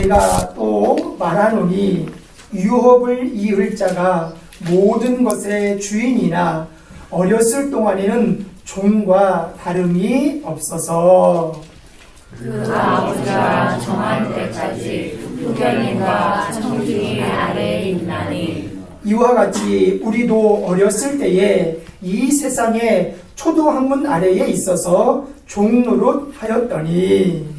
내가 또 말하노니 유업을 이을 자가 모든 것의 주인이나 어렸을 동안에는 종과 다름이 없어서 그 아버지가 정할 때까지 후견인과 청중의 아래에 있나니 이와 같이 우리도 어렸을 때에 이 세상의 초도학문 아래에 있어서 종노릇 하였더니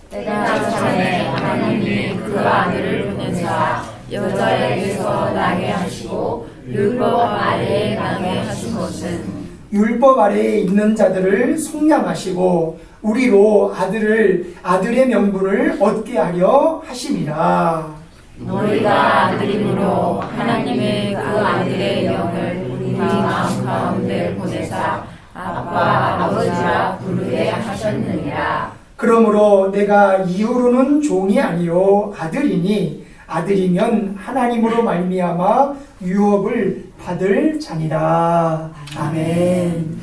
때가 전에 하나님이 그 아들을 보내사 여자에게서 나게 하시고 율법 아래에 나게 하신 것은 율법 아래에 있는 자들을 속량하시고 우리로 아들의 명분을 얻게 하려 하심이라. 너희가 아들임으로 하나님의 그 아들의 영을 우리 마음 가운데 보내사 아빠 아버지라 부르게 하셨느니라. 그러므로 내가 이후로는 종이 아니요 아들이니 아들이면 하나님으로 말미암아 유업을 받을 자니라. 아멘.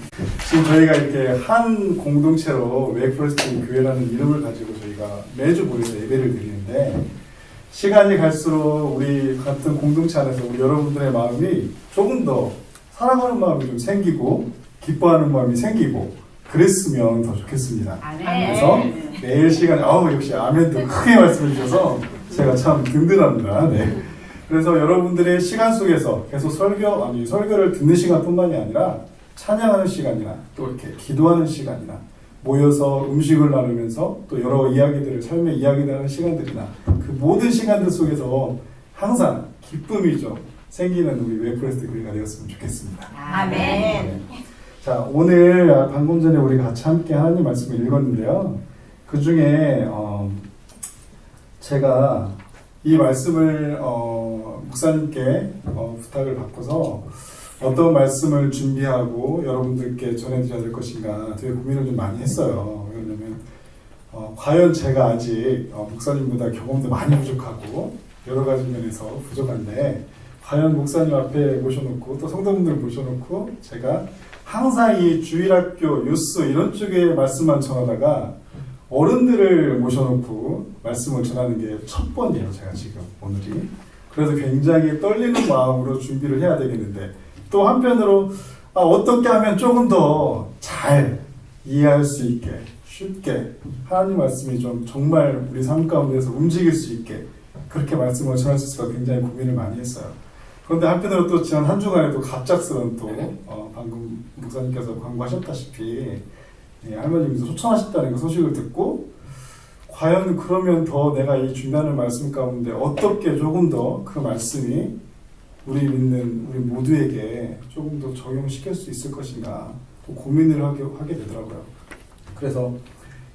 지금 저희가 이렇게 한 공동체로 웨이크포레스트 교회라는 이름을 가지고 저희가 매주 모여서 예배를 드리는데 시간이 갈수록 우리 같은 공동체 안에서 우리 여러분들의 마음이 조금 더 사랑하는 마음이 좀 생기고 기뻐하는 마음이 생기고 그랬으면 더 좋겠습니다. 그래서 매일 시간에 역시 아멘도 크게 말씀해 주셔서 제가 참 든든합니다. 네. 그래서 여러분들의 시간 속에서 계속 설교를 듣는 시간뿐만이 아니라 찬양하는 시간이나 또 이렇게 기도하는 시간이나 모여서 음식을 나누면서 또 여러 이야기들을 삶의 이야기를 하는 시간들이나 그 모든 시간들 속에서 항상 기쁨이 좀 생기는 우리 웨이크포레스트 교회가 되었으면 좋겠습니다. 아멘. 네. 자, 오늘 방금 전에 우리 같이 함께 하나님 말씀을 읽었는데요. 그 중에 제가 이 말씀을 목사님께 부탁을 받고서 어떤 말씀을 준비하고 여러분들께 전해드려야 될 것인가 되게 고민을 좀 많이 했어요. 왜냐하면 과연 제가 아직 목사님보다 경험도 많이 부족하고 여러 가지 면에서 부족한데 과연 목사님 앞에 모셔놓고 또 성도분들 모셔놓고 제가 항상 이 주일학교 뉴스 이런 쪽에 말씀만 전하다가 어른들을 모셔놓고 말씀을 전하는 게 첫 번이에요. 제가 지금 오늘이. 그래서 굉장히 떨리는 마음으로 준비를 해야 되겠는데 또 한편으로 어떻게 하면 조금 더 잘 이해할 수 있게 쉽게 하나님 말씀이 좀 정말 우리 삶 가운데서 움직일 수 있게 그렇게 말씀을 전할 수 있을까 굉장히 고민을 많이 했어요. 그런데 한편으로 또 지난 한 주간에도 갑작스러운 또 방금 목사님께서 광고하셨다시피 할머님께서 초청하셨다는 그 소식을 듣고 과연 그러면 더 내가 이 준비하는 말씀 가운데 어떻게 조금 더 그 말씀이 우리 믿는 우리 모두에게 조금 더 적용시킬 수 있을 것인가 또 고민을 하게 되더라고요. 그래서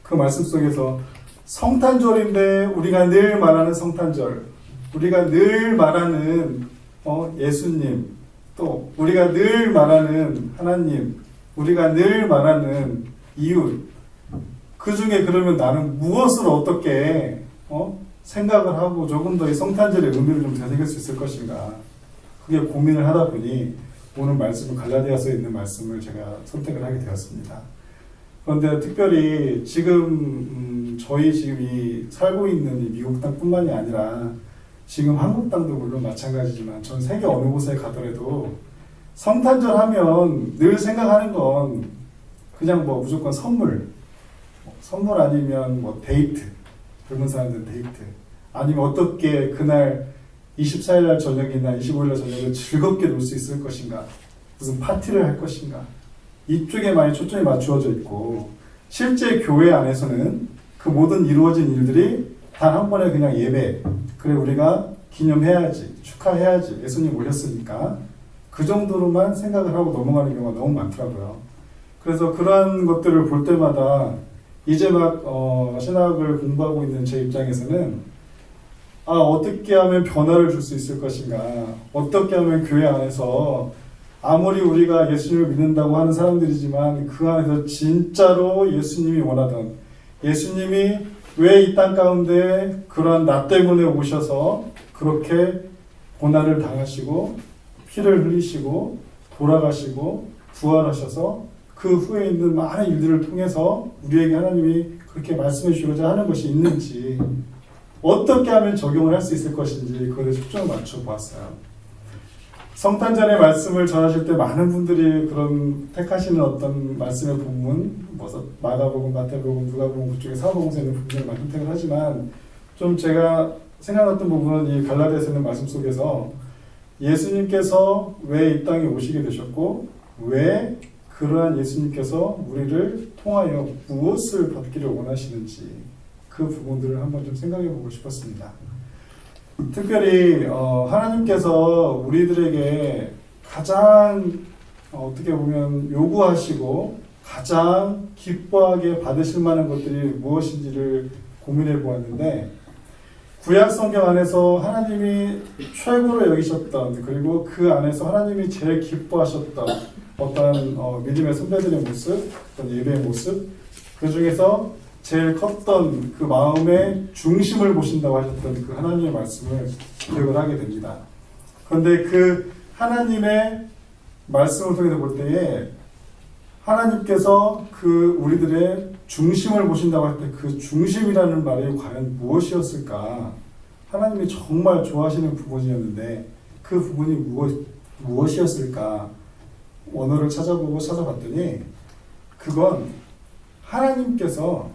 그 말씀 속에서 성탄절인데 우리가 늘 말하는 성탄절, 우리가 늘 말하는 예수님, 또 우리가 늘 말하는 하나님, 우리가 늘 말하는 이웃, 그 중에 그러면 나는 무엇을 어떻게 생각을 하고 조금 더 이 성탄절의 의미를 좀 되새길 수 있을 것인가 그게 고민을 하다 보니 오늘 말씀은 갈라디아서에 있는 말씀을 제가 선택을 하게 되었습니다. 그런데 특별히 지금 저희 지금 살고 있는 이 미국 땅뿐만이 아니라 지금 한국 땅도 물론 마찬가지지만 전 세계 어느 곳에 가더라도 성탄절 하면 늘 생각하는 건 그냥 무조건 선물 아니면 데이트, 젊은 사람들 데이트, 아니면 어떻게 그날 24일날 저녁이나 25일날 저녁을 즐겁게 놀 수 있을 것인가, 무슨 파티를 할 것인가, 이쪽에 많이 초점이 맞추어져 있고 실제 교회 안에서는 그 모든 이루어진 일들이 단 한 번에 그냥 예배, 그래 우리가 기념해야지, 축하해야지, 예수님 오셨으니까 그 정도로만 생각을 하고 넘어가는 경우가 너무 많더라고요. 그래서 그런 것들을 볼 때마다 이제 막 신학을 공부하고 있는 제 입장에서는 어떻게 하면 변화를 줄 수 있을 것인가, 어떻게 하면 교회 안에서 아무리 우리가 예수님을 믿는다고 하는 사람들이지만 그 안에서 진짜로 예수님이 원하던, 예수님이 왜 이 땅 가운데 그러한 나 때문에 오셔서 그렇게 고난을 당하시고 피를 흘리시고 돌아가시고 부활하셔서 그 후에 있는 많은 일들을 통해서 우리에게 하나님이 그렇게 말씀해 주시고자 하는 것이 있는지, 어떻게 하면 적용을 할 수 있을 것인지 그것에 초점을 맞춰 보았어요. 성탄절의 말씀을 전하실 때 많은 분들이 그런 택하시는 어떤 말씀의 본문, 마가복음, 마태복음, 누가복음 그쪽에 사복음서에 있는 부분을 많이 선택을 하지만 좀 제가 생각했던 부분은 이 갈라디아서 있는 말씀 속에서 예수님께서 왜 이 땅에 오시게 되셨고 왜 그러한 예수님께서 우리를 통하여 무엇을 받기를 원하시는지 그 부분들을 한번 좀 생각해 보고 싶었습니다. 특별히 하나님께서 우리들에게 가장 어떻게 보면 요구하시고 가장 기뻐하게 받으실 만한 것들이 무엇인지를 고민해 보았는데 구약 성경 안에서 하나님이 최고로 여기셨던 그리고 그 안에서 하나님이 제일 기뻐하셨던 어떤 믿음의 선배들의 모습, 어떤 예배의 모습 그 중에서 제일 컸던 그 마음의 중심을 보신다고 하셨던 그 하나님의 말씀을 기억을 하게 됩니다. 그런데 그 하나님의 말씀을 통해서 볼 때에 하나님께서 그 우리들의 중심을 보신다고 할 때 그 중심이라는 말이 과연 무엇이었을까? 하나님이 정말 좋아하시는 부분이었는데 그 부분이 무엇이었을까? 원어를 찾아봤더니 그건 하나님께서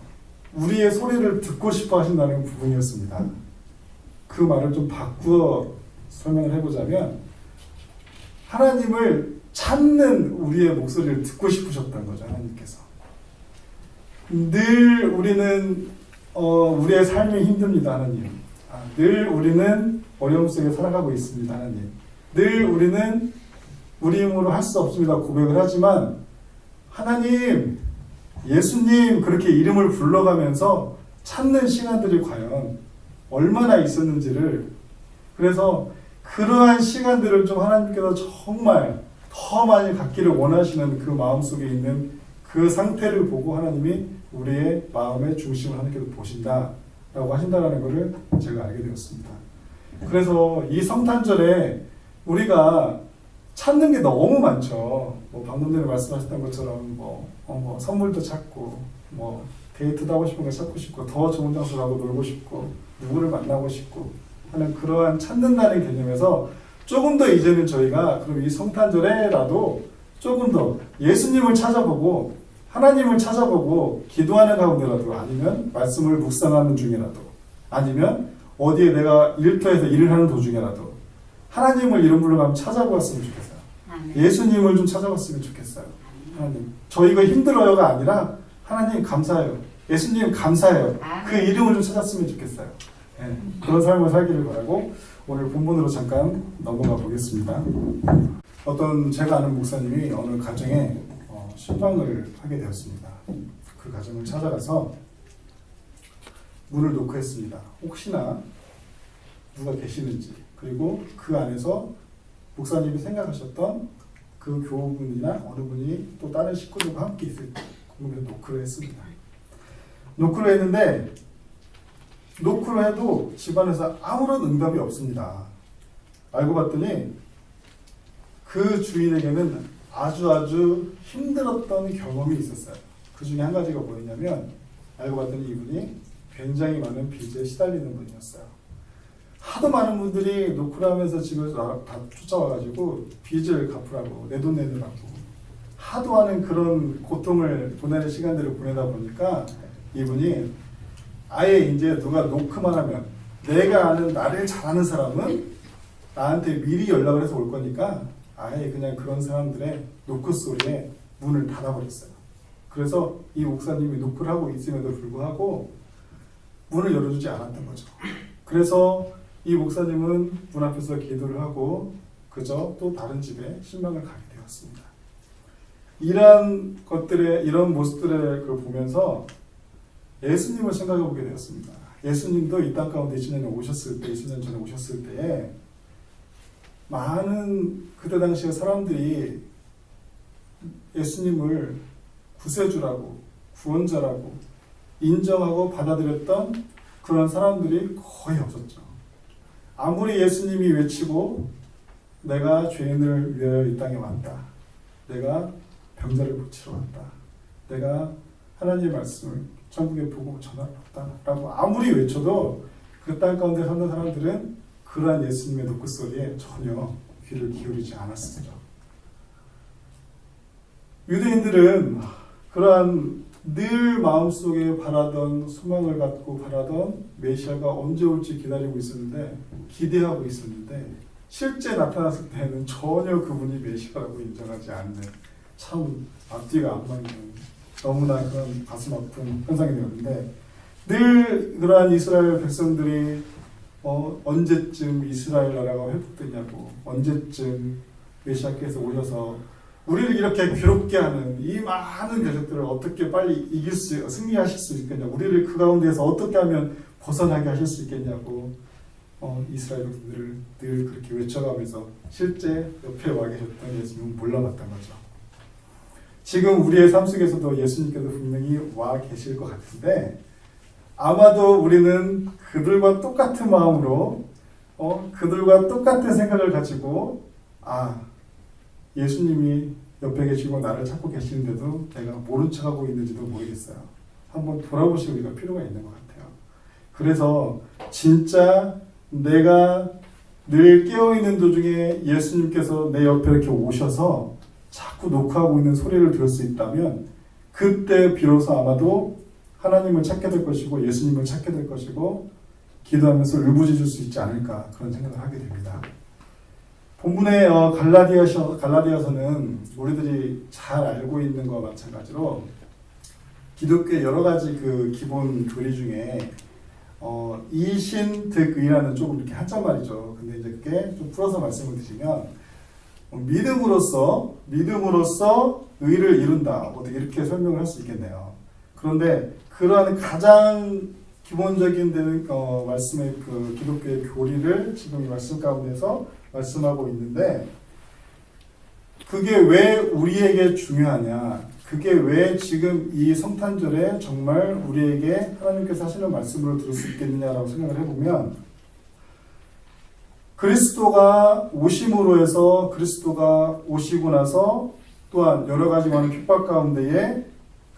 우리의 소리를 듣고 싶어 하신다는 부분이었습니다. 그 말을 좀 바꾸어 설명을 해보자면 하나님을 찾는 우리의 목소리를 듣고 싶으셨던 거죠. 하나님께서 늘 우리는 우리의 삶이 힘듭니다. 하나님 늘 우리는 어려움 속에 살아가고 있습니다. 하나님 늘 우리는 우리 힘으로 할 수 없습니다. 고백을 하지만 하나님 예수님 그렇게 이름을 불러가면서 찾는 시간들이 과연 얼마나 있었는지를 그래서 그러한 시간들을 좀 하나님께서 정말 더 많이 갖기를 원하시는 그 마음속에 있는 그 상태를 보고 하나님이 우리의 마음의 중심을 하나님께서 보신다라고 하신다는 것을 제가 알게 되었습니다. 그래서 이 성탄절에 우리가 찾는 게 너무 많죠. 방금 전에 말씀하셨던 것처럼 선물도 찾고 데이트도 하고 싶은 거 찾고 싶고 더 좋은 장소 가고 놀고 싶고 누구를 만나고 싶고 하는 그러한 찾는다는 개념에서 조금 더 이제는 저희가 그럼 이 성탄절에라도 조금 더 예수님을 찾아보고 하나님을 찾아보고 기도하는 가운데라도 아니면 말씀을 묵상하는 중이라도 아니면 어디에 내가 일터에서 일을 하는 도중에라도 하나님을 이름 불러가면 찾아보았으면 좋겠어요. 예수님을 좀 찾아봤으면 좋겠어요. 하나님, 저희가 힘들어요가 아니라 하나님 감사해요. 예수님 감사해요. 그 이름을 좀 찾았으면 좋겠어요. 네, 그런 삶을 살기를 바라고 오늘 본문으로 잠깐 넘어가 보겠습니다. 어떤 제가 아는 목사님이 어느 가정에 신방을 하게 되었습니다. 그 가정을 찾아가서 문을 노크했습니다. 혹시나 누가 계시는지 그리고 그 안에서 목사님이 생각하셨던 그 교우분이나 어느 분이 또 다른 식구들과 함께 있을지 궁금해서 노크를 했습니다. 노크를 했는데 노크를 해도 집안에서 아무런 응답이 없습니다. 알고 봤더니 그 주인에게는 아주 힘들었던 경험이 있었어요. 그 중에 한 가지가 뭐였냐면 알고 봤더니 이분이 굉장히 많은 빚에 시달리는 분이었어요. 하도 많은 분들이 노크를 하면서 집에서 다 쫓아와가지고 빚을 갚으라고 내 돈 내느라고 하도 하는 그런 고통을 보내는 시간들을 보내다 보니까 이분이 아예 이제 누가 노크만 하면 내가 아는 나를 잘 아는 사람은 나한테 미리 연락을 해서 올 거니까 아예 그냥 그런 사람들의 노크 소리에 문을 닫아버렸어요. 그래서 이 목사님이 노크를 하고 있음에도 불구하고 문을 열어주지 않았던 거죠. 그래서 이 목사님은 문 앞에서 기도를 하고 그저 또 다른 집에 신방을 가게 되었습니다. 이런 것들의 이런 모습들을 보면서 예수님을 생각해 보게 되었습니다. 예수님도 이 땅 가운데 20년 전에 오셨을 때에 많은 그때 당시에 사람들이 예수님을 구세주라고 구원자라고 인정하고 받아들였던 그런 사람들이 거의 없었죠. 아무리 예수님이 외치고 내가 죄인을 위하여 이 땅에 왔다. 내가 병자를 고치러 왔다. 내가 하나님의 말씀을 천국의 복음을 전하러 왔다. 라고 아무리 외쳐도 그 땅 가운데 사는 사람들은 그러한 예수님의 노크소리에 전혀 귀를 기울이지 않았습니다. 유대인들은 그러한 늘 마음속에 바라던 소망을 갖고 바라던 메시아가 언제 올지 기다리고 있었는데, 기대하고 있었는데, 실제 나타났을 때는 전혀 그분이 메시아라고 인정하지 않는, 참 앞뒤가 안 맞는 너무나 그런 가슴 아픈 현상이 되었는데, 늘 그러한 이스라엘 백성들이 언제쯤 이스라엘 나라가 회복되냐고, 언제쯤 메시아께서 오셔서 우리를 이렇게 괴롭게 하는 이 많은 대적들을 어떻게 빨리 승리하실 수 있겠냐, 우리를 그 가운데에서 어떻게 하면 벗어나게 하실 수 있겠냐고 이스라엘 백성들을 늘 그렇게 외쳐가면서 실제 옆에 와 계셨던 예수님은 몰라봤던 거죠. 지금 우리의 삶 속에서도 예수님께서 분명히 와 계실 것 같은데, 아마도 우리는 그들과 똑같은 마음으로 그들과 똑같은 생각을 가지고 예수님이 옆에 계시고 나를 찾고 계시는데도 내가 모른 척하고 있는지도 모르겠어요. 한번 돌아보실 우리가 필요가 있는 것 같아요. 그래서 진짜 내가 늘 깨어있는 도중에 예수님께서 내 옆에 이렇게 오셔서 자꾸 녹화하고 있는 소리를 들을 수 있다면, 그때 비로소 아마도 하나님을 찾게 될 것이고 예수님을 찾게 될 것이고 기도하면서 울부짖을 수 있지 않을까, 그런 생각을 하게 됩니다. 본문의 갈라디아서는 우리들이 잘 알고 있는 것과 마찬가지로 기독교의 여러 가지 그 기본 교리 중에 이신득의라는 조금 이렇게 한자말이죠. 근데 이제 그게 좀 풀어서 말씀을 드리면, 믿음으로써 의를 이룬다, 어떻게 이렇게 설명을 할 수 있겠네요. 그런데 그러한 가장 기본적인 말씀의 그 기독교의 교리를 지금 이 말씀 가운데서 말씀하고 있는데, 그게 왜 우리에게 중요하냐, 그게 왜 지금 이 성탄절에 정말 우리에게 하나님께서 하시는 말씀으로 들을 수 있겠느냐라고 생각을 해보면, 그리스도가 오심으로 해서, 그리스도가 오시고 나서 또한 여러 가지 많은 핍박 가운데에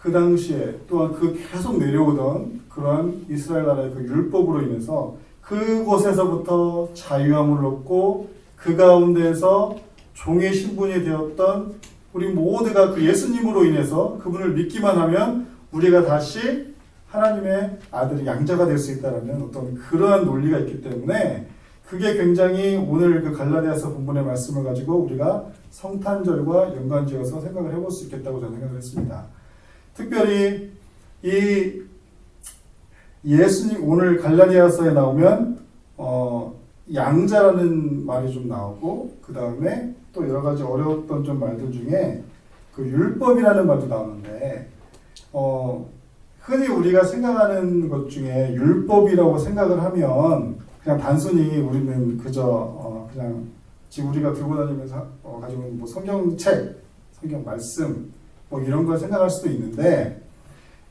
그 당시에 또한 그 계속 내려오던 그러한 이스라엘 나라의 그 율법으로 인해서 그곳에서부터 자유함을 얻고 그 가운데에서 종의 신분이 되었던 우리 모두가 그 예수님으로 인해서 그분을 믿기만 하면 우리가 다시 하나님의 아들이 양자가 될 수 있다는 어떤 그러한 논리가 있기 때문에, 그게 굉장히 오늘 그 갈라디아서 본문의 말씀을 가지고 우리가 성탄절과 연관지어서 생각을 해볼 수 있겠다고 저는 생각을 했습니다. 특별히 이 예수님, 오늘 갈라디아서에 나오면 양자라는 말이 좀 나오고, 그 다음에 또 여러 가지 어려웠던 좀 말들 중에 그 율법이라는 말도 나오는데, 흔히 우리가 생각하는 것 중에 율법이라고 생각을 하면 그냥 단순히 우리는 그저 그냥 지금 우리가 들고 다니면서 가지고 있는 뭐 성경책, 성경 말씀 뭐 이런 걸 생각할 수도 있는데,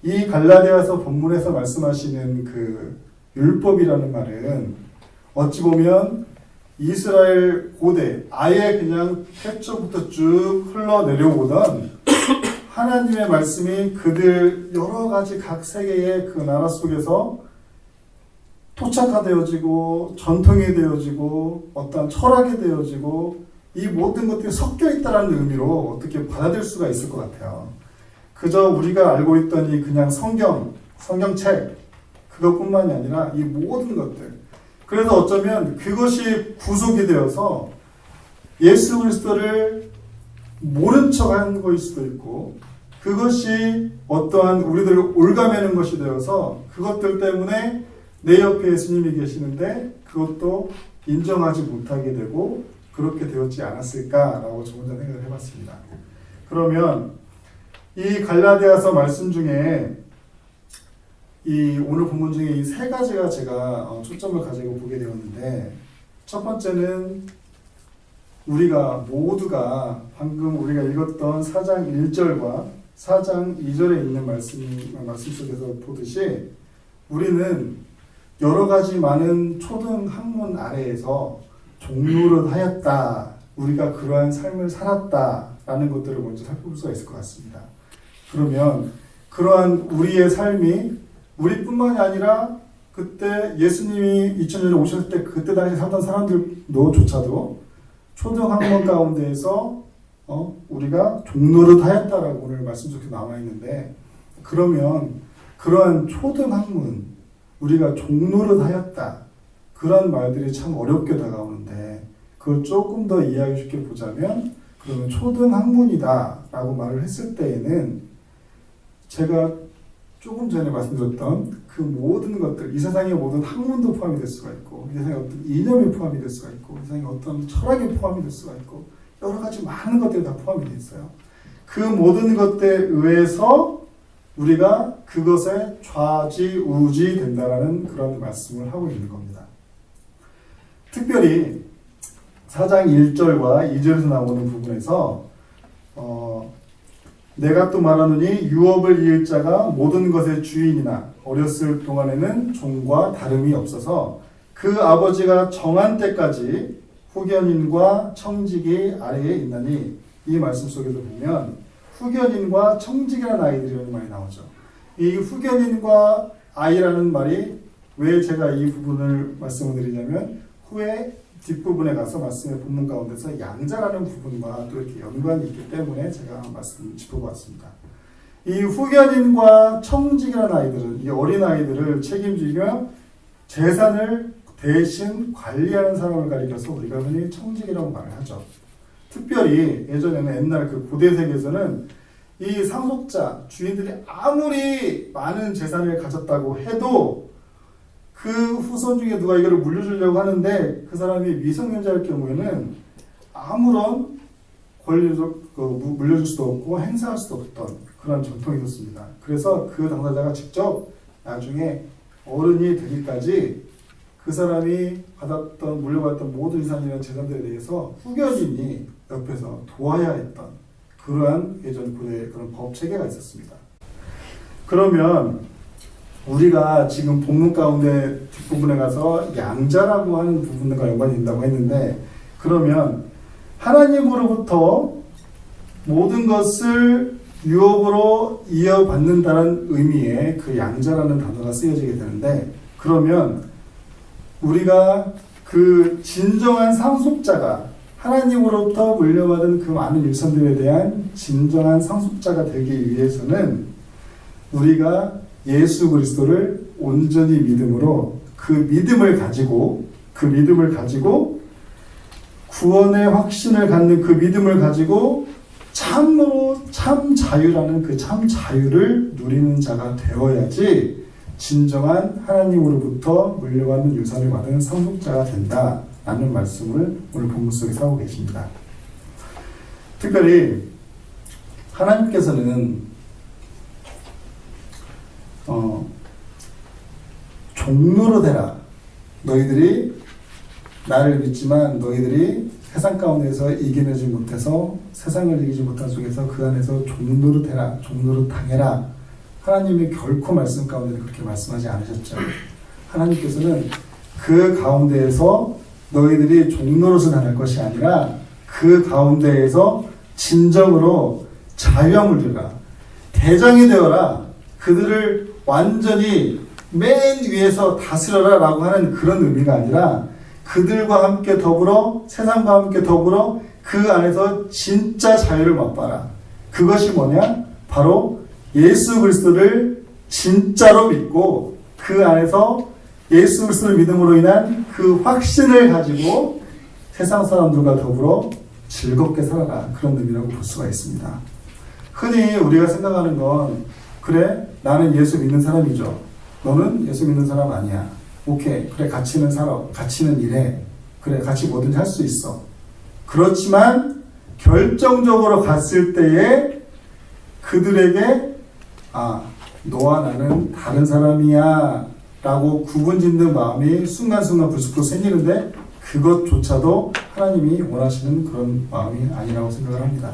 이 갈라디아서 본문에서 말씀하시는 그 율법이라는 말은 어찌 보면 이스라엘 고대, 아예 그냥 태초부터 쭉 흘러내려오던 하나님의 말씀이 그들 여러 가지 각 세계의 그 나라 속에서 토착화되어지고 전통이 되어지고 어떤 철학이 되어지고 이 모든 것들이 섞여 있다는 의미로 어떻게 받아들일 수가 있을 것 같아요. 그저 우리가 알고 있던 이 그냥 성경책 그것뿐만이 아니라 이 모든 것들, 그래서 어쩌면 그것이 구속이 되어서 예수 그리스도를 모른 척한 것일 수도 있고, 그것이 어떠한 우리들을 올가매는 것이 되어서 그것들 때문에 내 옆에 예수님이 계시는데 그것도 인정하지 못하게 되고 그렇게 되었지 않았을까라고 저 혼자 생각을 해봤습니다. 그러면 이 갈라디아서 말씀 중에 이 오늘 본문 중에 이 세 가지가 제가 초점을 가지고 보게 되었는데, 첫 번째는 우리가 모두가 방금 우리가 읽었던 4장 1절과 4장 2절에 있는 말씀 속에서 보듯이 우리는 여러 가지 많은 초등 학문 아래에서 종로를 하였다, 우리가 그러한 삶을 살았다라는 것들을 먼저 살펴볼 수가 있을 것 같습니다. 그러면 그러한 우리의 삶이 우리뿐만이 아니라 그때 예수님이 2000년에 오셨을 때 그때 당시 살던 사람들조차도 초등학문 가운데에서 우리가 종노릇 하였다라고 오늘 말씀 속에 나와 있는데, 그러면 그러한 초등학문, 우리가 종노릇 하였다, 그런 말들이 참 어렵게 다가오는데, 그걸 조금 더 이해하기 쉽게 보자면, 그러면 초등학문이다 라고 말을 했을 때에는 제가 조금 전에 말씀드렸던 그 모든 것들, 이 세상의 모든 학문도 포함이 될 수가 있고, 이 세상의 어떤 이념이 포함이 될 수가 있고, 이 세상의 어떤 철학이 포함이 될 수가 있고, 여러 가지 많은 것들이 다 포함이 되어 있어요. 그 모든 것들에 의해서 우리가 그것에 좌지우지 된다라는 그런 말씀을 하고 있는 겁니다. 특별히 4장 1절과 2절에서 나오는 부분에서 내가 또 말하노니 유업을 이을 자가 모든 것의 주인이나 어렸을 동안에는 종과 다름이 없어서 그 아버지가 정한 때까지 후견인과 청지기 아래에 있나니, 이 말씀 속에서 보면 후견인과 청지기라는 아이들이 많이 나오죠. 이 후견인과 아이라는 말이 왜 제가 이 부분을 말씀을 드리냐면, 후에 뒷부분에 가서 말씀의 본문 가운데서 양자라는 부분과 또 이렇게 연관이 있기 때문에 제가 말씀을 짚어보았습니다. 이 후견인과 청지기라는 아이들은, 이 어린 아이들을 책임지며 재산을 대신 관리하는 사람을 가리켜서 우리가 흔히 청지기라고 말을 하죠. 특별히 예전에는 옛날 그 고대 세계에서는 이 상속자, 주인들이 아무리 많은 재산을 가졌다고 해도 그 후손 중에 누가 이거를 물려주려고 하는데 그 사람이 미성년자일 경우에는 아무런 권리도 물려줄 수도 없고 행사할 수도 없던 그런 전통이 있었습니다. 그래서 그 당사자가 직접 나중에 어른이 되기까지 그 사람이 물려받았던 모든 유산이나 재산들에 대해서 후견인이 옆에서 도와야 했던 그러한 예전 고대 그런 법 체계가 있었습니다. 그러면 우리가 지금 본문 가운데 뒷부분에 가서 양자라고 하는 부분과 연관이 된다고 했는데, 그러면 하나님으로부터 모든 것을 유업으로 이어받는다는 의미의 그 양자라는 단어가 쓰여지게 되는데, 그러면 우리가 그 진정한 상속자가, 하나님으로부터 물려받은 그 많은 유산들에 대한 진정한 상속자가 되기 위해서는 우리가 예수 그리스도를 온전히 믿음으로 그 믿음을 가지고 구원의 확신을 갖는 그 믿음을 가지고 참으로 참 자유라는 그 참 자유를 누리는 자가 되어야지 진정한 하나님으로부터 물려받는 유산을 받은 상속자가 된다라는 말씀을 오늘 본문 속에서 하고 계십니다. 특별히 하나님께서는 종로로 되라. 너희들이 나를 믿지만 너희들이 세상 가운데서 이겨내지 못해서 세상을 이기지 못한 속에서 그 안에서 종로로 되라. 종로로 당해라. 하나님이 결코 말씀 가운데 그렇게 말씀하지 않으셨죠. 하나님께서는 그 가운데에서 너희들이 종로로서 당할 것이 아니라 그 가운데에서 진정으로 자유함을 주라. 대장이 되어라. 그들을 완전히 맨 위에서 다스려라 라고 하는 그런 의미가 아니라 그들과 함께 더불어 세상과 함께 더불어 그 안에서 진짜 자유를 맛봐라. 그것이 뭐냐? 바로 예수 그리스도를 진짜로 믿고 그 안에서 예수 그리스도를 믿음으로 인한 그 확신을 가지고 세상 사람들과 더불어 즐겁게 살아라. 그런 의미라고 볼 수가 있습니다. 흔히 우리가 생각하는 건 그래 나는 예수 믿는 사람이죠. 너는 예수 믿는 사람 아니야. 오케이 그래 같이는 살아. 같이는 일해. 그래 같이 뭐든지 할 수 있어. 그렇지만 결정적으로 갔을 때에 그들에게 너와 나는 다른 사람이야 라고 구분짓는 마음이 순간순간 불쑥불쑥 생기는데 그것조차도 하나님이 원하시는 그런 마음이 아니라고 생각을 합니다.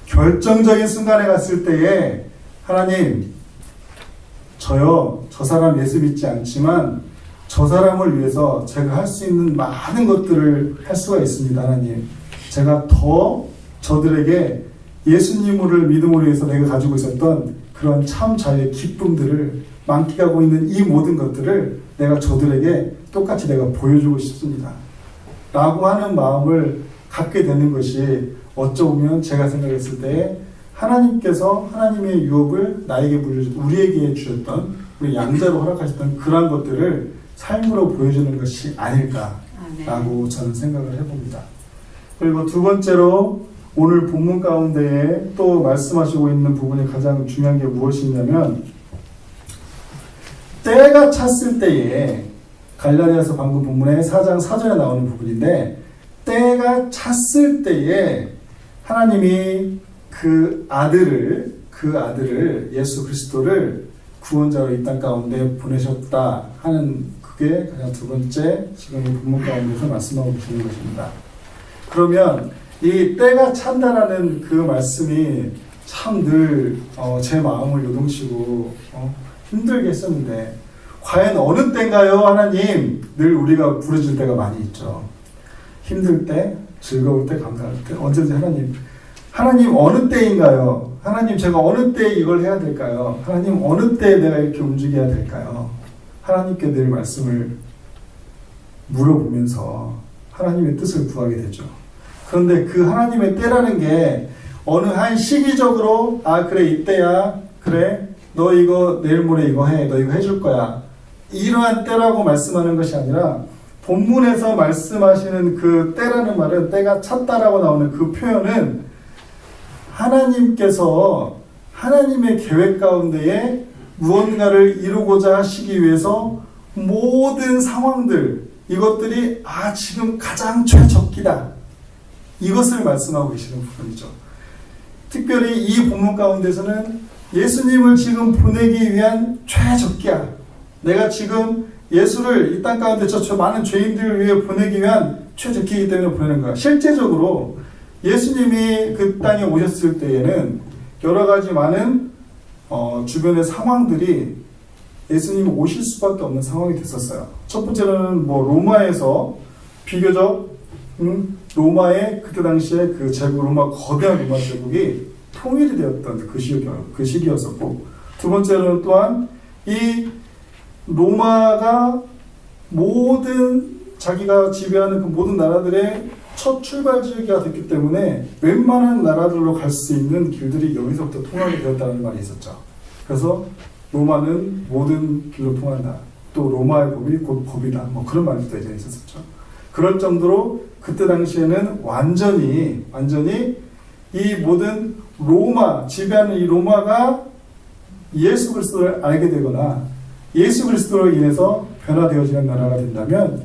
결정적인 순간에 갔을 때에 하나님 저 사람 예수 믿지 않지만 저 사람을 위해서 제가 할 수 있는 많은 것들을 할 수가 있습니다. 하나님 제가 더 저들에게 예수님을 믿음으로 해서 내가 가지고 있었던 그런 참 자유의 기쁨들을 만끽하고 있는 이 모든 것들을 내가 저들에게 똑같이 내가 보여주고 싶습니다. 라고 하는 마음을 갖게 되는 것이 어쩌면 제가 생각했을 때 하나님께서 하나님의 유업을 나에게 물려주셨던, 우리에게 주셨던, 우리 양자로 허락하셨던 그러한 것들을 삶으로 보여주는 것이 아닐까라고 저는 생각을 해봅니다. 그리고 두 번째로 오늘 본문 가운데에 또 말씀하시고 있는 부분이 가장 중요한 게 무엇이냐면 때가 찼을 때에 갈라디아서 방금 본문의 4장 4절에 나오는 부분인데 때가 찼을 때에 하나님이 그 아들을 예수 그리스도를 구원자로 이 땅 가운데 보내셨다 하는 그게 가장 두 번째 지금 이 본문 가운데서 말씀하고 계시는 것입니다. 그러면 이 때가 찬다라는 그 말씀이 참 늘 제 마음을 요동치고 힘들게 했었는데 과연 어느 때인가요 하나님? 늘 우리가 부르짖을 때가 많이 있죠. 힘들 때, 즐거울 때, 감사할 때 언제든지 하나님 어느 때인가요? 하나님 제가 어느 때에 이걸 해야 될까요? 하나님 어느 때에 내가 이렇게 움직여야 될까요? 하나님께 늘 말씀을 물어보면서 하나님의 뜻을 구하게 되죠. 그런데 그 하나님의 때라는 게 어느 한 시기적으로 그래 이때야 그래 너 이거 내일 모레 이거 해 너 이거 해줄 거야 이러한 때라고 말씀하는 것이 아니라 본문에서 말씀하시는 그 때라는 말은 때가 찼다라고 나오는 그 표현은 하나님께서 하나님의 계획 가운데에 무언가를 이루고자 하시기 위해서 모든 상황들 이것들이 지금 가장 최적기다 이것을 말씀하고 계시는 부분이죠. 특별히 이 본문 가운데서는 예수님을 지금 보내기 위한 최적기야. 내가 지금 예수를 이 땅 가운데 저 많은 죄인들을 위해 보내기 위한 최적기이기 때문에 보내는 거야. 실제적으로 예수님이 그 땅에 오셨을 때에는 여러 가지 많은 주변의 상황들이 예수님이 오실 수밖에 없는 상황이 됐었어요. 첫 번째로는 로마에서 비교적 로마의 그때 당시에 그 제국 거대한 로마 제국이 통일이 되었던 그 시기였었고 두 번째로는 또한 이 로마가 모든 자기가 지배하는 그 모든 나라들의 첫 출발 지역이가 됐기 때문에 웬만한 나라들로 갈 수 있는 길들이 여기서부터 통하게 되었다는 말이 있었죠. 그래서 로마는 모든 길로 통한다. 또 로마의 법이 곧 법이다. 그런 말도 예전에 있었죠. 그럴 정도로 그때 당시에는 완전히 이 모든 로마 지배하는 이 로마가 예수 그리스도를 알게 되거나 예수 그리스도로 인해서 변화되어지는 나라가 된다면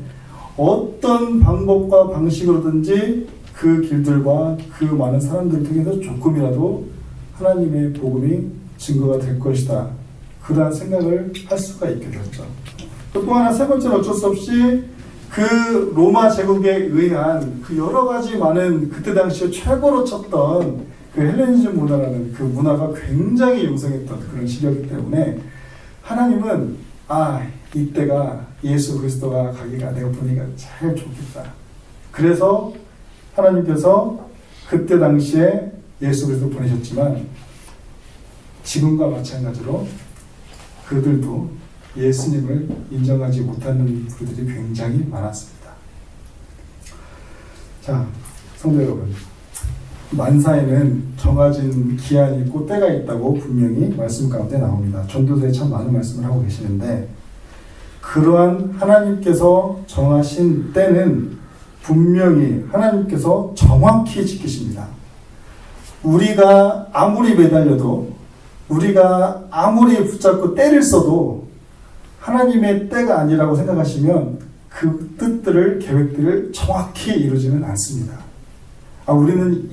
어떤 방법과 방식으로든지 그 길들과 그 많은 사람들을 통해서 조금이라도 하나님의 복음이 증거가 될 것이다. 그러한 생각을 할 수가 있게 되었죠. 또 하나 세 번째로 어쩔 수 없이 그 로마 제국에 의한 그 여러 가지 많은 그때 당시에 최고로 쳤던 그 헬레니즘 문화라는 그 문화가 굉장히 용성했던 그런 시기였기 때문에 하나님은 이때가 예수 그리스도가 가기가 내가 보니까 참 좋겠다. 그래서 하나님께서 그때 당시에 예수 그리스도 보내셨지만 지금과 마찬가지로 그들도 예수님을 인정하지 못하는 그들이 굉장히 많았습니다. 자, 성도 여러분, 만사에는 정해진 기한이 있고 때가 있다고 분명히 말씀 가운데 나옵니다. 전도서에 참 많은 말씀을 하고 계시는데 그러한 하나님께서 정하신 때는 분명히 하나님께서 정확히 지키십니다. 우리가 아무리 매달려도 우리가 아무리 붙잡고 때를 써도 하나님의 때가 아니라고 생각하시면 그 뜻들을 계획들을 정확히 이루지는 않습니다. 우리는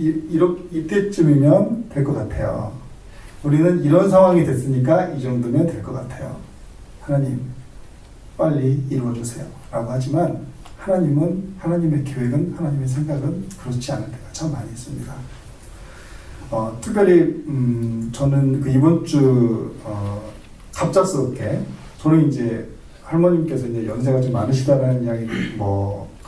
이때쯤이면 될 것 같아요. 우리는 이런 상황이 됐으니까 이 정도면 될 것 같아요. 하나님 빨리 이루어주세요 라고 하지만 하나님의 계획은 하나님의 생각은 그렇지 않을 때가 참 많이 있습니다. 특별히 저는 그 이번 주 갑작스럽게 저는 이제 할머님께서 이제 연세가 좀 많으시다는 이야기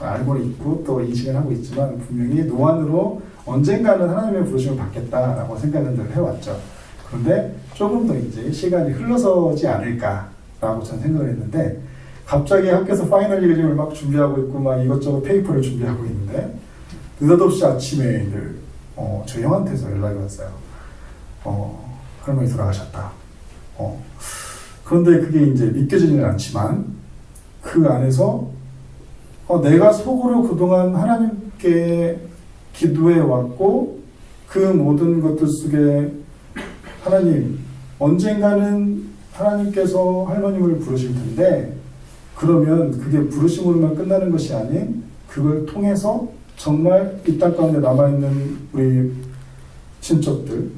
알고는 있고 또 인식을 하고 있지만 분명히 노안으로 언젠가는 하나님의 부르심을 받겠다라고 생각을 늘 해왔죠. 그런데 조금 더 이제 시간이 흘러서지 않을까 라고 저는 생각을 했는데, 갑자기 학교에서 파이널 이그림을 막 준비하고 있고 막 이것저것 페이퍼를 준비하고 있는데 느닷없이 아침에 저희 형한테서 연락이 왔어요. 할머니 돌아가셨다. 그런데 그게 이제 믿겨지지는 않지만 그 안에서 내가 속으로 그동안 하나님께 기도해 왔고 그 모든 것들 속에 하나님, 언젠가는 하나님께서 할머님을 부르실 텐데 그러면 그게 부르심으로만 끝나는 것이 아닌 그걸 통해서 정말 이 땅 가운데 남아있는 우리 친척들,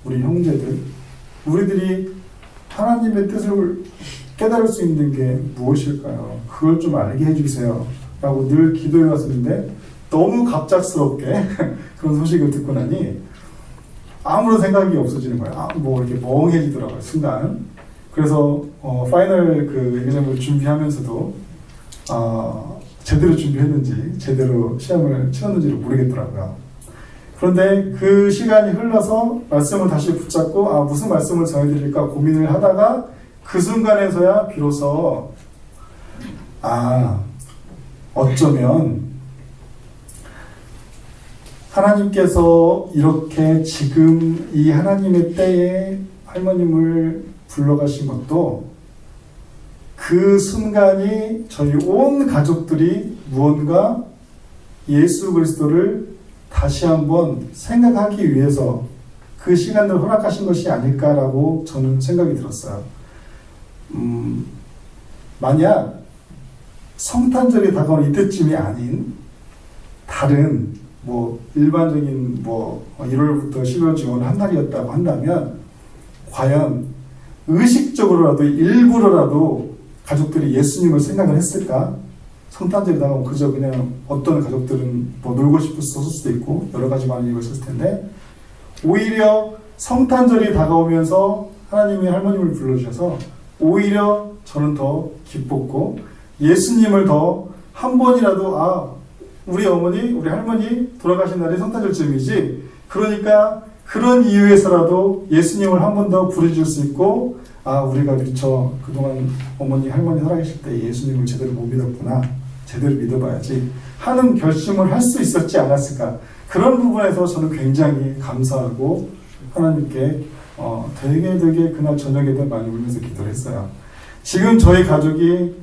우리 형제들, 우리들이 하나님의 뜻을 깨달을 수 있는 게 무엇일까요? 그걸 좀 알게 해주세요 라고 늘 기도해 왔었는데 너무 갑작스럽게 그런 소식을 듣고 나니 아무런 생각이 없어지는 거예요. 이렇게 멍해지더라고요, 순간. 그래서 파이널 그 에그잼을 준비하면서도 제대로 준비했는지 제대로 시험을 치렀는지를 모르겠더라고요. 그런데 그 시간이 흘러서 말씀을 다시 붙잡고 무슨 말씀을 전해드릴까 고민을 하다가 그 순간에서야 비로소 어쩌면 하나님께서 이렇게 지금 이 하나님의 때에 할머님을 불러가신 것도 그 순간이 저희 온 가족들이 무언가 예수 그리스도를 다시 한번 생각하기 위해서 그 시간을 허락하신 것이 아닐까라고 저는 생각이 들었어요. 만약 성탄절이 다가오는 이때쯤이 아닌 다른 일반적인 1월부터 12월 중에 한 달이었다고 한다면 과연 의식적으로라도 일부러라도 가족들이 예수님을 생각을 했을까? 성탄절이 다가오면 그저 그냥 어떤 가족들은 놀고 싶을 수도 있고 여러 가지 많은 이유가 있을 텐데 오히려 성탄절이 다가오면서 하나님이 할머님을 불러주셔서 오히려 저는 더 기뻤고 예수님을 더 한 번이라도 우리 어머니, 우리 할머니 돌아가신 날이 성탄절쯤이지 그러니까 그런 이유에서라도 예수님을 한 번 더 부르실 수 있고 우리가 미처 그동안 어머니, 할머니 살아계실 때 예수님을 제대로 못 믿었구나. 제대로 믿어봐야지 하는 결심을 할 수 있었지 않았을까. 그런 부분에서 저는 굉장히 감사하고 하나님께 되게 그날 저녁에도 많이 울면서 기도를 했어요. 지금 저희 가족이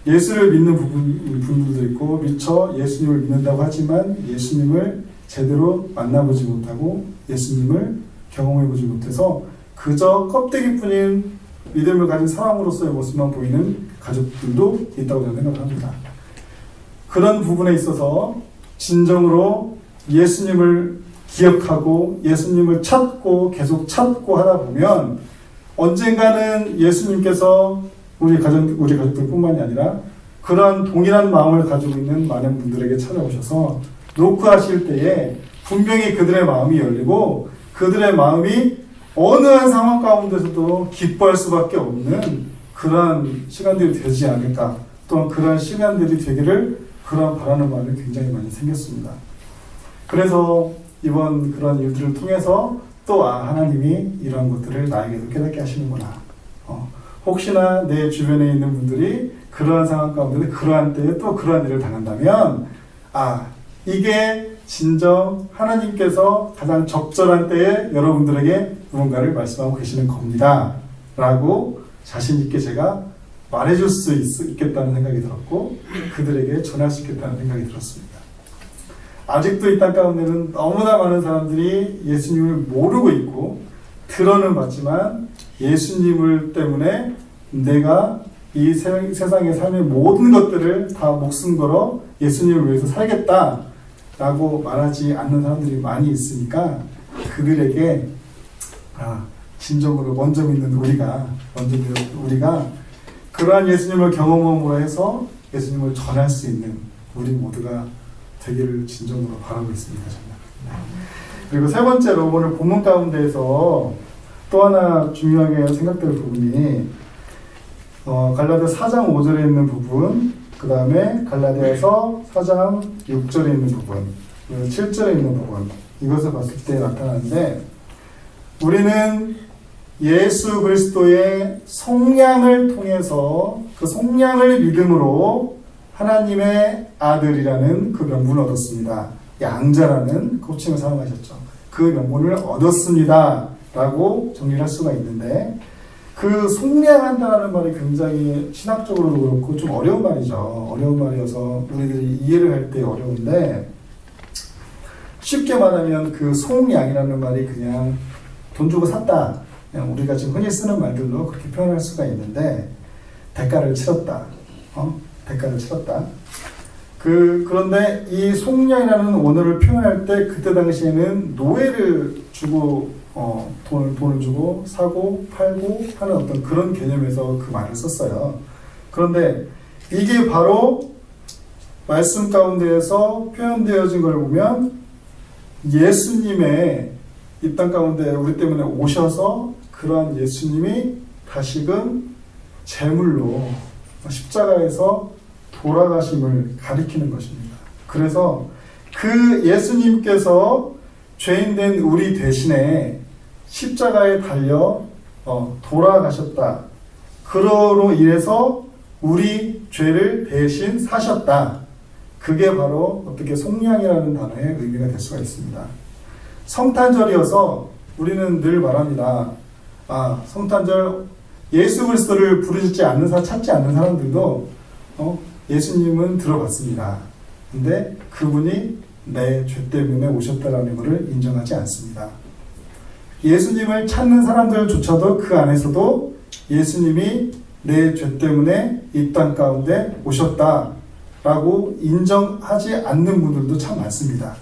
예수를 믿는 분들도 있고 미처 예수님을 믿는다고 하지만 예수님을 제대로 만나보지 못하고 예수님을 경험해보지 못해서 그저 껍데기뿐인 믿음을 가진 사람으로서의 모습만 보이는 가족들도 있다고 저는 생각을 합니다. 그런 부분에 있어서 진정으로 예수님을 기억하고 예수님을 찾고 계속 찾고 하다 보면 언젠가는 예수님께서 우리 가족들 뿐만이 아니라 그런 동일한 마음을 가지고 있는 많은 분들에게 찾아오셔서 노크하실 때에 분명히 그들의 마음이 열리고 그들의 마음이 어느 한 상황 가운데서도 기뻐할 수밖에 없는 그러한 시간들이 되지 않을까, 또한 그러한 시간들이 되기를 그러한 바라는 마음이 굉장히 많이 생겼습니다. 그래서 이번 그런 일들을 통해서 또 하나님이 이러한 것들을 나에게도 깨닫게 하시는구나. 혹시나 내 주변에 있는 분들이 그러한 상황 가운데 그러한 때에 또 그러한 일을 당한다면 이게 진정 하나님께서 가장 적절한 때에 여러분들에게 무언가를 말씀하고 계시는 겁니다 라고 자신 있게 제가 말해줄 수 있겠다는 생각이 들었고 그들에게 전할 수 있겠다는 생각이 들었습니다. 아직도 이 땅 가운데는 너무나 많은 사람들이 예수님을 모르고 있고 들어는 봤지만 예수님을 때문에 내가 이 세상의 삶의 모든 것들을 다 목숨 걸어 예수님을 위해서 살겠다라고 말하지 않는 사람들이 많이 있으니까 그들에게 진정으로 먼저 믿는 우리가 그러한 예수님을 경험함으로 해서 예수님을 전할 수 있는 우리 모두가 되기를 진정으로 바라고 있습니다. 정말. 그리고 세 번째로 오늘 본문 가운데에서 또 하나 중요하게 생각될 부분이 갈라디아 4장 5절에 있는 부분, 그 다음에 갈라디아서 4장 6절에 있는 부분, 7절에 있는 부분, 이것을 봤을 때 나타나는데 우리는 예수 그리스도의 속량을 통해서 그 속량을 믿음으로 하나님의 아들이라는 그 명분을 얻었습니다. 양자라는 호칭을 사용하셨죠. 그 명분을 얻었습니다 라고 정리를 할 수가 있는데, 그 속량한다는 말이 굉장히 신학적으로도 그렇고 좀 어려운 말이죠. 어려운 말이어서 우리들이 이해를 할 때 어려운데, 쉽게 말하면 그 속량이라는 말이 그냥 돈 주고 샀다, 그냥 우리가 지금 흔히 쓰는 말들로 그렇게 표현할 수가 있는데, 대가를 치렀다, 대가를 치렀다. 그런데 이 속량이라는 원어를 표현할 때 그때 당시에는 노예를 주고 돈을 주고 사고 팔고 하는 어떤 그런 개념에서 그 말을 썼어요. 그런데 이게 바로 말씀 가운데에서 표현되어진 걸 보면 예수님의 이 땅 가운데 우리 때문에 오셔서 그러한 예수님이 다시금 제물로 십자가에서 돌아가심을 가리키는 것입니다. 그래서 그 예수님께서 죄인된 우리 대신에 십자가에 달려 돌아가셨다. 그러로 인해서 우리 죄를 대신 사셨다. 그게 바로 어떻게 속량이라는 단어의 의미가 될 수가 있습니다. 성탄절이어서 우리는 늘 말합니다. 성탄절 예수 그리스도를 부르지 않는 찾지 않는 사람들도 예수님은 들어봤습니다. 근데 그분이 내 죄 때문에 오셨다라는 것을 인정하지 않습니다. 예수님을 찾는 사람들조차도 그 안에서도 예수님이 내 죄 때문에 이 땅 가운데 오셨다라고 인정하지 않는 분들도 참 많습니다.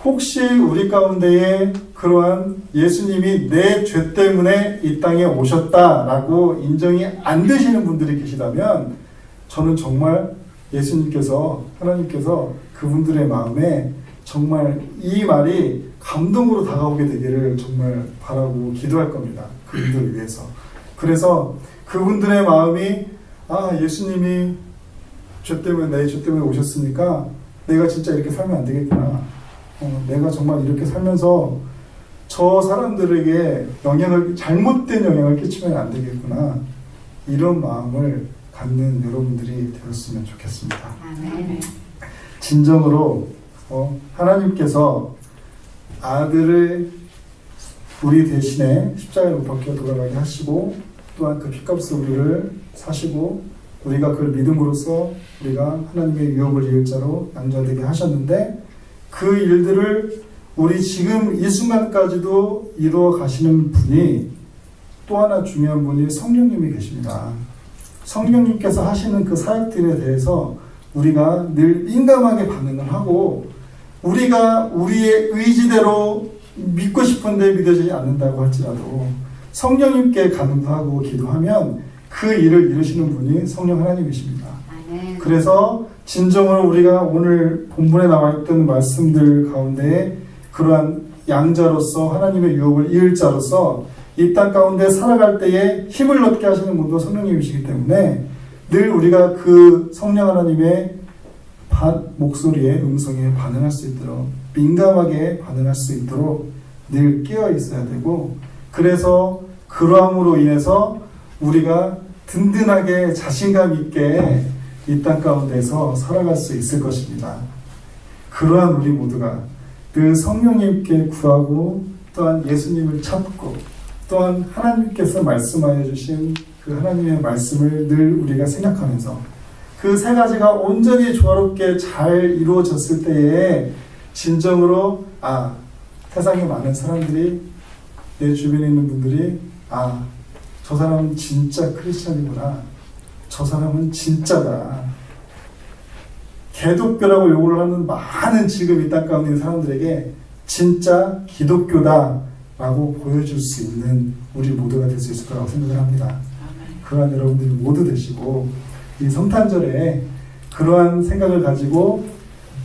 혹시 우리 가운데에 그러한 예수님이 내 죄 때문에 이 땅에 오셨다라고 인정이 안 되시는 분들이 계시다면, 저는 정말 예수님께서, 하나님께서 그분들의 마음에 정말 이 말이 감동으로 다가오게 되기를 정말 바라고 기도할 겁니다. 그분들을 위해서. 그래서 그분들의 마음이 예수님이 내 죄 때문에 오셨으니까 내가 진짜 이렇게 살면 안 되겠구나. 내가 정말 이렇게 살면서 저 사람들에게 잘못된 영향을 끼치면 안 되겠구나. 이런 마음을 갖는 여러분들이 되었으면 좋겠습니다. 아멘. 진정으로 하나님께서 아들을 우리 대신에 십자가에 못 박혀 돌아가게 하시고, 또한 그 핏값을 우리를 사시고, 우리가 그걸 믿음으로써 우리가 하나님의 유업을 이을 자로 양자되게 하셨는데, 그 일들을 우리 지금 이 순간까지도 이루어 가시는 분이, 또 하나 중요한 분이 성령님이 계십니다. 성령님께서 하시는 그 사역들에 대해서 우리가 늘 민감하게 반응을 하고, 우리가 우리의 의지대로 믿고 싶은데 믿어지지 않는다고 할지라도 성령님께 간구하고 기도하면 그 일을 이루시는 분이 성령 하나님이십니다. 그래서 진정으로 우리가 오늘 본문에 나와 있던 말씀들 가운데 그러한 양자로서 하나님의 유업을 이을 자로서 이 땅 가운데 살아갈 때에 힘을 얻게 하시는 분도 성령님이시기 때문에 늘 우리가 그 성령 하나님의 목소리에, 음성에 반응할 수 있도록, 민감하게 반응할 수 있도록 늘 깨어 있어야 되고, 그래서 그러함으로 인해서 우리가 든든하게 자신감 있게 이 땅 가운데서 살아갈 수 있을 것입니다. 그러한 우리 모두가 그 성령님께 구하고, 또한 예수님을 찾고, 또한 하나님께서 말씀하여 주신 그 하나님의 말씀을 늘 우리가 생각하면서 그 세 가지가 온전히 조화롭게 잘 이루어졌을 때에 진정으로 세상에 많은 사람들이, 내 주변에 있는 분들이 저 사람은 진짜 크리스찬이구나, 저 사람은 진짜다, 개독교라고 욕을 하는 많은 지금 이 땅 가운데 있는 사람들에게 진짜 기독교다 라고 보여줄 수 있는 우리 모두가 될 수 있을 거라고 생각을 합니다. 그러한 여러분들이 모두 되시고, 이 성탄절에 그러한 생각을 가지고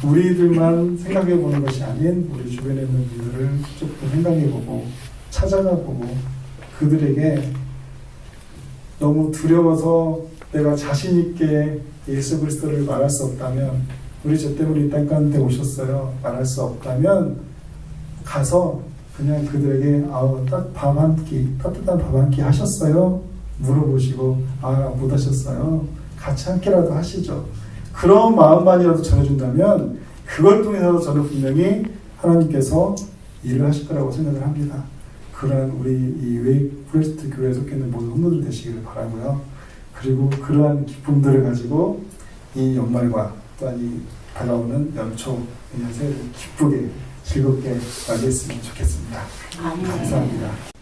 우리들만 생각해 보는 것이 아닌 우리 주변에 있는 분들을 조금 생각해 보고 찾아가 보고, 그들에게 너무 두려워서 내가 자신 있게 예수 그리스도를 말할 수 없다면, 우리 죄 때문에 이 땅 가운데 오셨어요 말할 수 없다면 가서 그냥 그들에게 따뜻한 밥 한 끼 하셨어요? 물어보시고 못 하셨어요? 같이 한 끼라도 하시죠. 그런 마음만이라도 전해준다면 그걸 통해서 저는 분명히 하나님께서 일을 하실 거라고 생각을 합니다. 그러한 우리 이 웨이크 포레스트 교회에 속해 있는 모든 성도들 되시기를 바라고요. 그리고 그러한 기쁨들을 가지고 이 연말과 또한 이 다가오는 연초 내년 새해를 기쁘게 즐겁게 맞이했으면 좋겠습니다. 감사합니다.